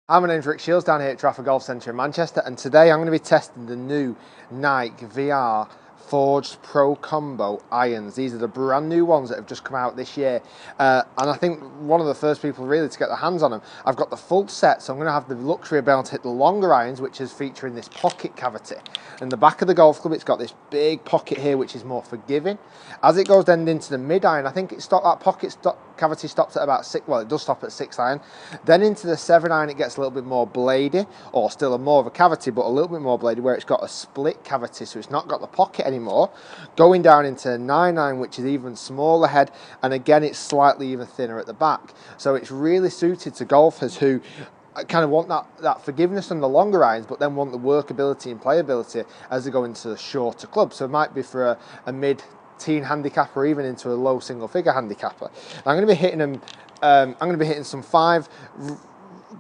Hi, my name's Rick Shiels down here at Trafford Golf Centre in Manchester, and today I'm going to be testing the new Nike VR Forged Pro Combo irons. These are the brand new ones that have just come out this year, and I think one of the first people really to get their hands on them. I've got the full set, so I'm going to have the luxury of being able to hit the longer irons, which is featuring this pocket cavity. In the back of the golf club, it's got this big pocket here, which is more forgiving. As it goes then into the mid iron, I think that cavity stops at about 6, well, it does stop at 6 iron. Then into the 7 iron, it gets a little bit more bladey, or still more of a cavity, but a little bit more bladey, where it's got a split cavity, so it's not got the pocket anymore. Going down into 9 iron, which is even smaller head, and again, it's slightly even thinner at the back. So it's really suited to golfers who kind of want that forgiveness on the longer irons, but then want the workability and playability as they go into the shorter clubs. So it might be for a mid-teen handicapper, or even into a low single-figure handicapper. I'm going to be hitting them. I'm going to be hitting some 5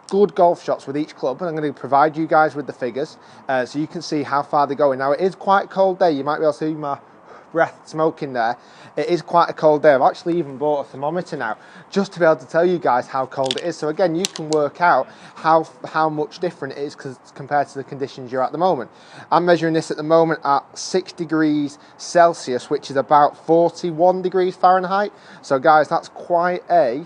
good golf shots with each club, and I'm going to provide you guys with the figures so you can see how far they're going. Now, it is quite a cold day. You might be able to see my breath smoking there. It is quite a cold day. I've actually even bought a thermometer now just to be able to tell you guys how cold it is. So again, you can work out how much different it is compared to the conditions you're at the moment. I'm measuring this at the moment at 6 degrees Celsius, which is about 41 degrees Fahrenheit. So guys, that's quite a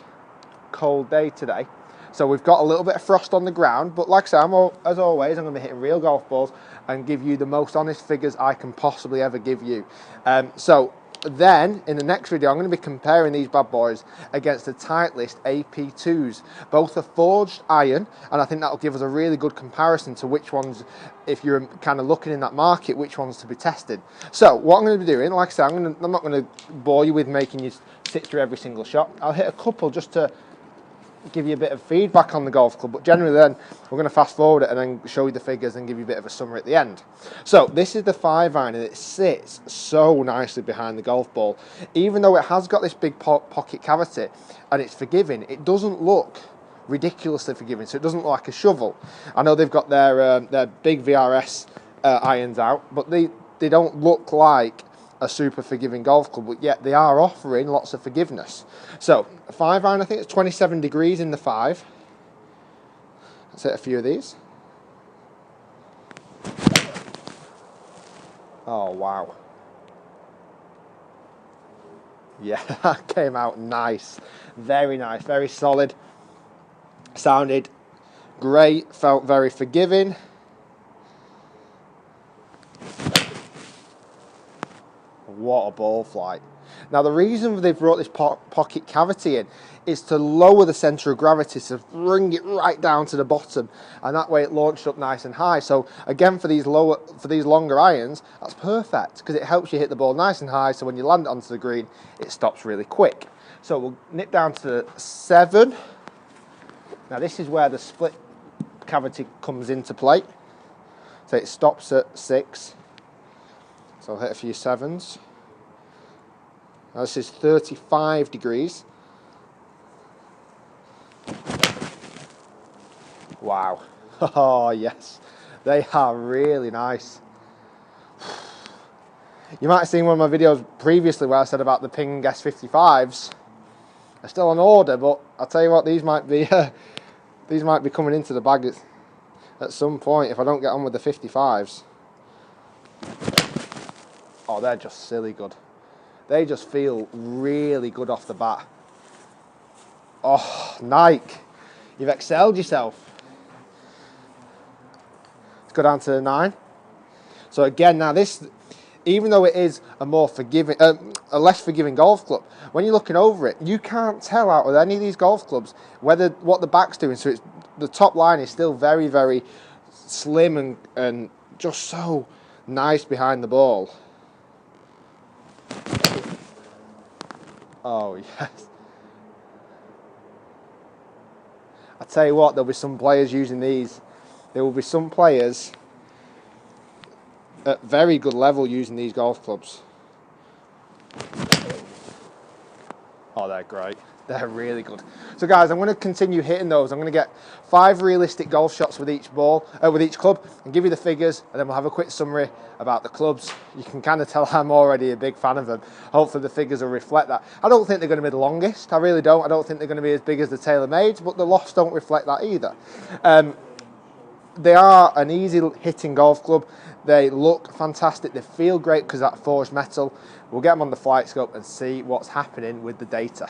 cold day today. So we've got a little bit of frost on the ground, but like I say, as always, I'm going to be hitting real golf balls and give you the most honest figures I can possibly ever give you. So then, in the next video, I'm going to be comparing these bad boys against the Titleist AP2s. Both are forged iron, and I think that will give us a really good comparison to which ones, if you're kind of looking in that market, which ones to be tested. So what I'm going to be doing, like I say, I'm not going to bore you with making you sit through every single shot. I'll hit a couple just to give you a bit of feedback on the golf club, but generally then we're going to fast forward it and then show you the figures and give you a bit of a summary at the end. So this is the 5 iron, and it sits so nicely behind the golf ball. Even though it has got this big pocket cavity and it's forgiving, it doesn't look ridiculously forgiving, so it doesn't look like a shovel. I know they've got their big VRS irons out, but they don't look like a super forgiving golf club, but yet they are offering lots of forgiveness. So 5 iron, I think it's 27 degrees in the 5. Let's hit a few of these. Oh wow, yeah, that came out nice, very solid, sounded great, felt very forgiving. What a ball flight. Now, the reason they've brought this pocket cavity in is to lower the centre of gravity, to bring it right down to the bottom, and that way it launched up nice and high. So again, for these longer irons, that's perfect because it helps you hit the ball nice and high, so when you land it onto the green, it stops really quick. So we'll nip down to 7. Now this is where the split cavity comes into play. So it stops at 6. So I'll hit a few 7s. Now this is 35 degrees. Wow. Oh yes, they are really nice. You might have seen one of my videos previously where I said about the Ping S55s. They're still on order, but I'll tell you what, these might be coming into the bag at some point if I don't get on with the 55s. Oh, they're just silly good. They just feel really good off the bat. Oh, Nike, you've excelled yourself. Let's go down to the 9. So again, now this, even though it is a more forgiving, a less forgiving golf club, when you're looking over it, you can't tell out of any of these golf clubs what the back's doing. So the top line is still very slim and just so nice behind the ball. Oh yes. I tell you what, there'll be some players using these. There will be some players at very good level using these golf clubs. Oh, they're great. They're really good. So guys, I'm going to continue hitting those. I'm going to get 5 realistic golf shots with each ball, with each club, and give you the figures, and then we'll have a quick summary about the clubs. You can kind of tell I'm already a big fan of them. Hopefully the figures will reflect that. I don't think they're going to be the longest. I really don't. I don't think they're going to be as big as the TaylorMades, but the lofts don't reflect that either. They are an easy hitting golf club. They look fantastic. They feel great because of that forged metal. We'll get them on the flight scope and see what's happening with the data.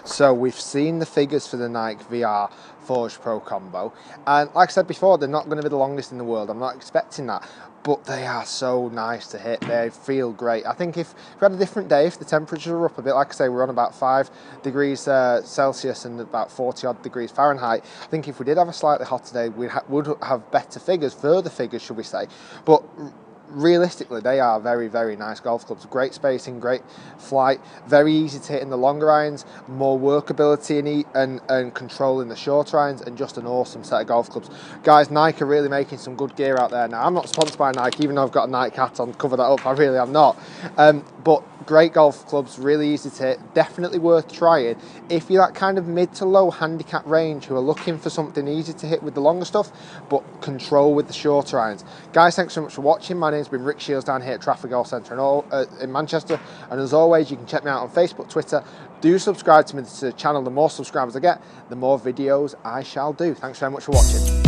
So we've seen the figures for the Nike VR Forged Pro Combo, and like I said before, they're not going to be the longest in the world. I'm not expecting that, but they are so nice to hit. They feel great. I think if we had a different day, if the temperatures were up a bit, like I say, we're on about 5 degrees Celsius and about 40 odd degrees Fahrenheit. I think if we did have a slightly hotter day, we would have better figures, further figures, should we say. But realistically, they are very, very nice golf clubs. Great spacing, great flight, very easy to hit in the longer irons, more workability and control in the shorter irons, and just an awesome set of golf clubs. Guys, Nike are really making some good gear out there now. I'm not sponsored by Nike, even though I've got a Nike hat on, cover that up, I really am not. But great golf clubs, really easy to hit, definitely worth trying. If you're that kind of mid to low handicap range who are looking for something easy to hit with the longer stuff, but control with the shorter irons. Guys, thanks so much for watching. My name's been Rick Shiels down here at Trafford Golf Centre in Manchester. And as always, you can check me out on Facebook, Twitter. Do subscribe to the channel. The more subscribers I get, the more videos I shall do. Thanks very much for watching.